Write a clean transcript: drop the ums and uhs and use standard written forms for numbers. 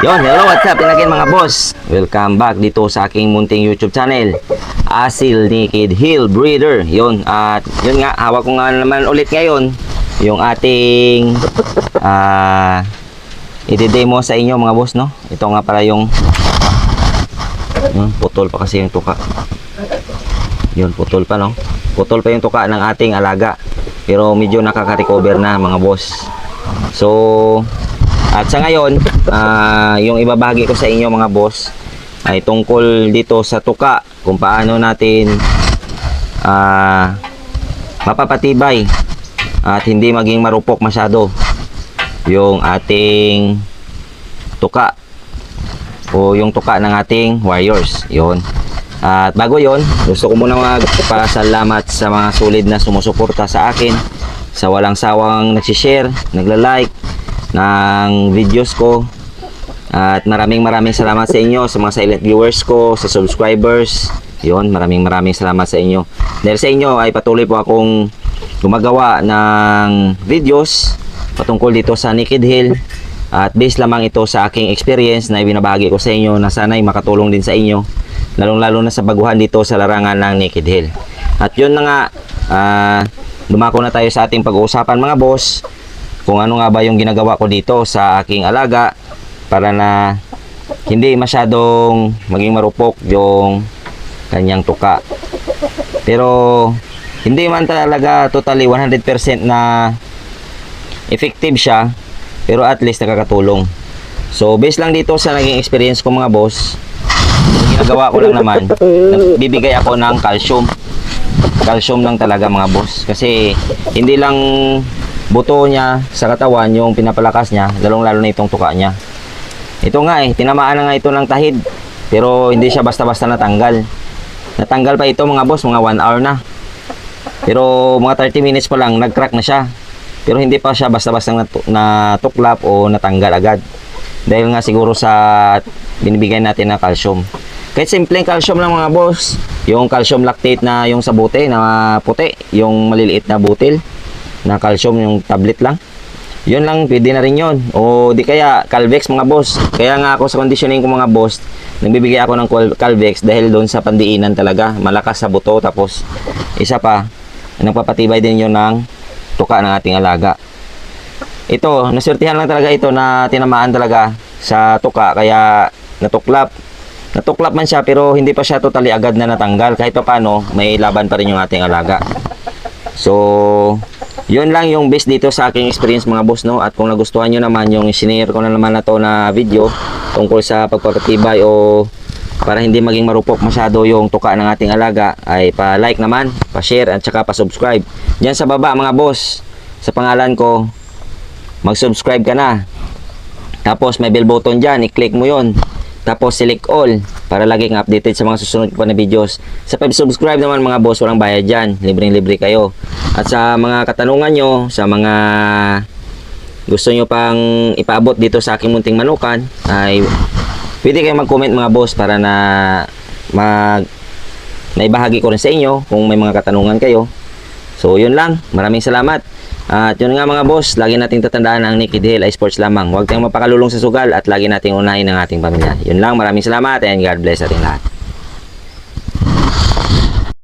Yon, hello, what's up? Yan again mga boss. Welcome back dito sa aking munting YouTube channel, Asil Naked Hill Breeder. Yon, at yun nga, hawak ko nga naman ulit ngayon yung ating i-demo sa inyo mga boss, no? Ito nga pala yung putol pa kasi yung tuka. Yun, putol pa, no? Putol pa yung tuka ng ating alaga. Pero medyo nakaka-recover na mga boss. So, at sa ngayon, yung ibabahagi ko sa inyo mga boss ay tungkol dito sa tuka, kung paano natin mapapatibay at hindi maging marupok masyado yung ating tuka o yung tuka ng ating warriors. Yun. At bago yon, gusto ko muna magpasalamat sa mga solid na sumusuporta sa akin, sa walang sawang nagsishare, nagla-like ng videos ko. At maraming salamat sa inyo, sa mga silent viewers ko, sa subscribers. Yun, maraming salamat sa inyo. Dahil sa inyo ay patuloy po akong gumagawa ng videos patungkol dito sa Naked Hill. At based lamang ito sa aking experience na ibinabahagi ko sa inyo, na sana'y makatulong din sa inyo, lalong-lalo na sa baguhan dito sa larangan ng Naked Hill. At yun na nga, dumako na tayo sa ating pag-uusapan mga boss, kung ano nga ba yung ginagawa ko dito sa aking alaga para na hindi masyadong maging marupok yung kanyang tuka. Pero hindi man talaga totally 100% na effective siya, pero at least nakakatulong. So based lang dito sa naging experience ko mga boss, yung ginagawa ko lang naman, nagbibigay ako ng calcium lang talaga mga boss, kasi hindi lang buto niya sa katawan yung pinapalakas niya, lalong-lalo na itong tuka niya. Ito nga tinamaan na nga ito ng tahid, pero hindi siya basta-basta natanggal. Natanggal pa ito mga boss, mga 1 hour na. Pero mga 30 minutes pa lang, nag-crack na siya. Pero hindi pa siya basta-basta natuklap o natanggal agad. Dahil nga siguro sa binibigay natin na calcium. Kahit simpleng calcium lang mga boss, yung calcium lactate na yung sa bote na puti, yung maliliit na butil na calcium, yung tablet lang, yun lang, pwede na rin yun. O di kaya Calvex mga boss. Kaya nga ako sa conditioning ko mga boss, nagbibigay ako ng Calvex dahil doon sa pandiinan talaga, malakas sa buto. Tapos isa pa, nagpapatibay din yun ng tuka ng ating alaga. Ito, nasurtihan lang talaga ito na tinamaan talaga sa tuka, kaya natuklap man siya, pero hindi pa siya totally agad na natanggal. Kahit pa paano, may laban pa rin yung ating alaga. So yun lang yung base dito sa aking experience mga boss, no? At kung nagustuhan nyo naman yung sinare ko na naman na to na video tungkol sa pagpapatibay o para hindi maging marupok masyado yung tuka ng ating alaga, ay pa-like naman, pa-share at saka pa-subscribe. Diyan sa baba mga boss, sa pangalan ko, mag-subscribe ka na. Tapos may bell button dyan, i-click mo yun. Tapos select all para laging updated sa mga susunod pa na videos. Sa pag-subscribe naman mga boss, walang bayad dyan, libreng-libre kayo. At sa mga katanungan nyo, sa mga gusto nyo pang ipaabot dito sa aking munting manukan, ay pwede kayo mag-comment mga boss para na naibahagi ko rin sa inyo kung may mga katanungan kayo. So yun lang, maraming salamat. At yun nga mga boss, lagi nating tatandaan ang Naked Hill ay sports lamang. Huwag tayong mapakalulong sa sugal at lagi nating unahin ang ating pamilya. Yun lang, maraming salamat and God bless ating lahat.